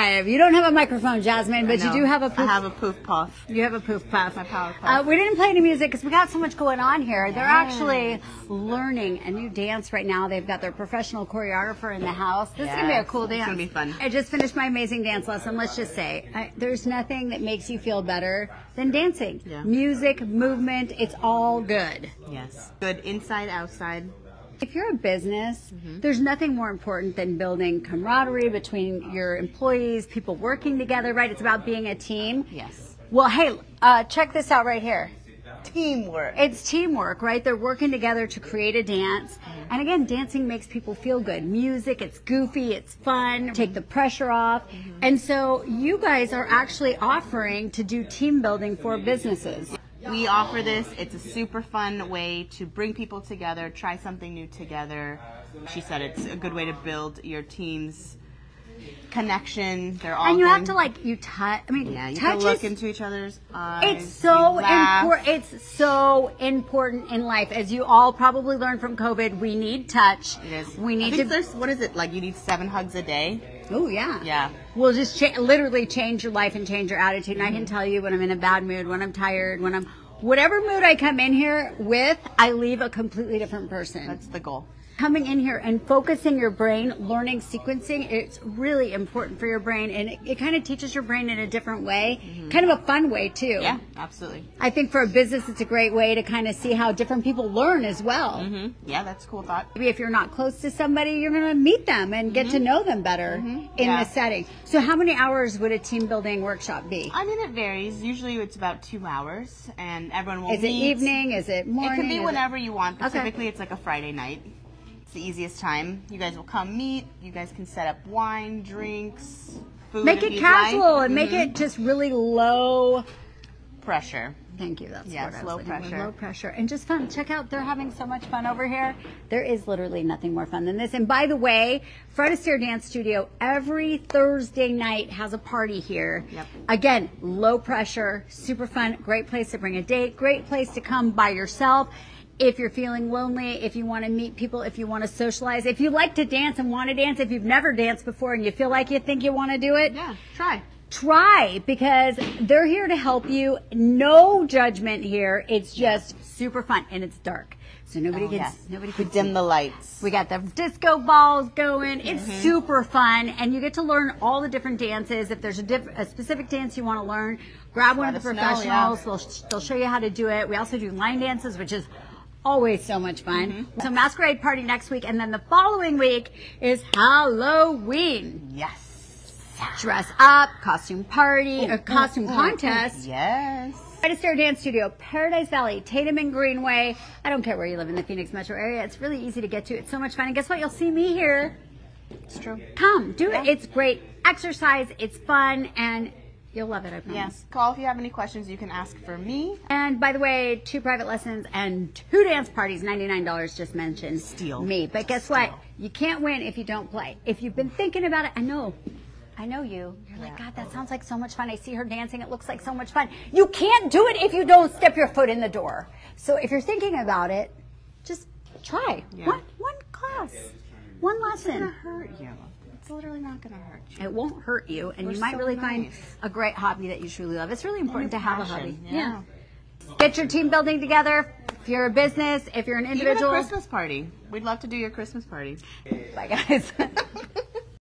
live. You don't have a microphone, Jasmine, but you do have a poof. I have a poof puff. You have a poof puff. My power puff. We didn't play any music because we got so much going on here. They're actually learning a new dance right now. They've got their professional choreographer in the house. This is going to be a cool dance. It's going to be fun. I just finished my amazing dance lesson. Let's just say there's nothing that makes you feel better than dancing. Yeah. Music, movement, it's all good. Yes. Good inside, outside. If you're a business, there's nothing more important than building camaraderie between your employees, people working together, right? It's about being a team. Yes. Well, hey, check this out right here. Teamwork. It's teamwork, right? They're working together to create a dance. And again, dancing makes people feel good. Music, it's goofy, it's fun, take the pressure off. And so you guys are actually offering to do team building for businesses. We offer this. It's a super fun way to bring people together, try something new together. She said it's a good way to build your team's connection. They're all and you have to you touch. I mean, yeah, you touch can look into each other's eyes. It's so laugh. important. It's so important in life, as you all probably learned from COVID. We need touch. It is. We need there's, what is it, like you need 7 hugs a day? Oh, yeah. Yeah. We'll just literally change your life and change your attitude. And I can tell you when I'm in a bad mood, when I'm tired, whatever mood I come in here with, I leave a completely different person. That's the goal. Coming in here and focusing your brain, learning sequencing, it's really important for your brain. And it kind of teaches your brain in a different way, kind of a fun way too. Yeah, absolutely. I think for a business, it's a great way to kind of see how different people learn as well. Yeah, that's a cool thought. Maybe if you're not close to somebody, you're going to meet them and get to know them better in the setting. So how many hours would a team building workshop be? I mean, it varies. Usually it's about 2 hours, and everyone will meet. Is it evening? Is it morning? It can be whenever you want, but Okay. typically it's like a Friday night. It's the easiest time. You guys will come meet. You guys can set up wine, drinks, food. Make if it you'd casual like. and make it just really low pressure. Thank you. That's Yes, what I was low looking for. pressure. Low pressure. And just fun. Check out, they're having so much fun over here. There is literally nothing more fun than this. And by the way, Fred Astaire Dance Studio every Thursday night has a party here. Yep. Again, low pressure, super fun, great place to bring a date, great place to come by yourself. If you're feeling lonely, if you want to meet people, if you want to socialize, if you like to dance and want to dance, if you've never danced before and you feel like you think you want to do it, Yeah, try. Try, because they're here to help you. No judgment here. It's just super fun, and it's dark, so nobody can dim the lights. We got the disco balls going. It's super fun, and you get to learn all the different dances. If there's a specific dance you want to learn, grab one of the professionals. They'll show you how to do it. We also do line dances, which is always so much fun. So masquerade party next week, and then the following week is Halloween. Yes. Dress up, costume party, a costume contest. Yes. Fred Astaire Dance Studio, Paradise Valley, Tatum and Greenway. I don't care where you live in the Phoenix metro area. It's really easy to get to. It's so much fun. And guess what? You'll see me here. It's true. Come, do it. It's great exercise. It's fun, and you'll love it, I promise. Yes. Call if you have any questions. You can ask for me. And by the way, 2 private lessons and 2 dance parties, $99 just mentioned. Steal. Me. But guess what? You can't win if you don't play. If you've been thinking about it, I know you. You're like, God, that sounds like so much fun. I see her dancing. It looks like so much fun. You can't do it if you don't step your foot in the door. So if you're thinking about it, just try. Yeah. One class, one lesson. It's not going to hurt you. It's literally not going to hurt you. It won't hurt you, and We're you might so really nice. find a great hobby that you truly love. It's really important to have a hobby. Yeah. Get your team building together. If you're a business, if you're an individual. Even a Christmas party. We'd love to do your Christmas party. Bye, guys.